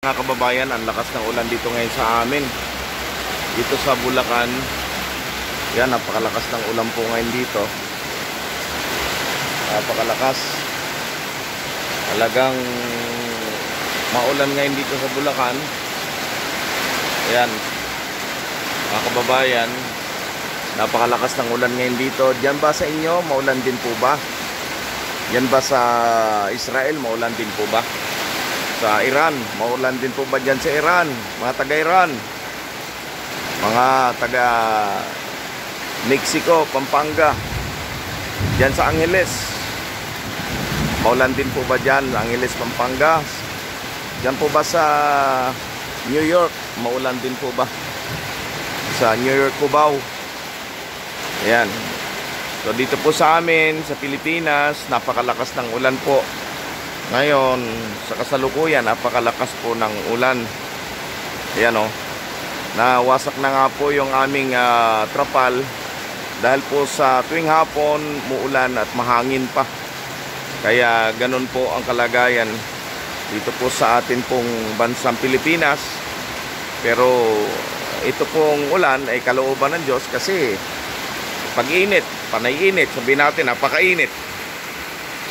Mga kababayan, ang lakas ng ulan dito ngayon sa amin. Dito sa Bulacan. Yan, napakalakas ng ulan po ngayon dito. Napakalakas. Talagang maulan ngayon dito sa Bulacan. Yan, mga kababayan, napakalakas ng ulan ngayon dito. Diyan ba sa inyo, maulan din po ba? Yan ba sa Israel, maulan din po ba? Sa Iran, maulan din po ba dyan sa Iran? Mga taga-Iran, mga taga-Mexico, Pampanga, dyan sa Angeles, maulan din po ba dyan? Angeles, Pampanga. Dyan po ba sa New York, maulan din po ba? Sa New York, Cubao. Ayan. So dito po sa amin, sa Pilipinas, napakalakas ng ulan po. Ngayon, sa kasalukuyan, napakalakas po ng ulan. Ayan o. Nawasak na nga po yung aming trapal. Dahil po sa tuwing hapon, muulan at mahangin pa. Kaya ganun po ang kalagayan dito po sa atin pong bansang Pilipinas. Pero ito pong ulan ay kalooban ng Diyos kasi pag-init, panay-init, sabihin natin, napakainit.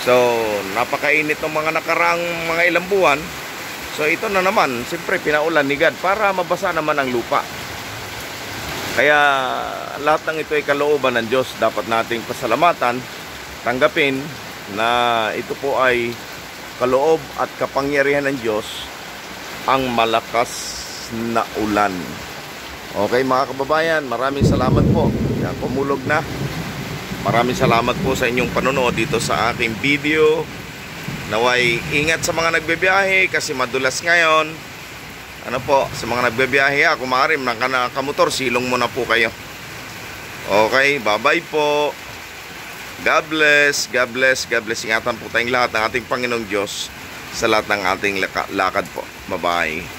So, napakainit ng mga nakaraang mga ilang buwan. So, ito na naman, siyempre, pinaulan ni God para mabasa naman ang lupa. Kaya, lahat ng ito ay kalooban ng Diyos. Dapat nating pasalamatan, tanggapin na ito po ay kaloob at kapangyarihan ng Diyos, ang malakas na ulan. Okay mga kababayan, maraming salamat po. Yan, pumulog na. Maraming salamat po sa inyong panonood dito sa aking video. Naway ingat sa mga nagbebiyahe kasi madulas ngayon. Ano po, sa mga nagbebiyahe, kung maaari nakamotor, silong muna po kayo. Okay, bye-bye po. God bless, God bless, God bless. Ingatan po tayong lahat ng ating Panginoong Diyos sa lahat ng ating lakad po. Bye-bye.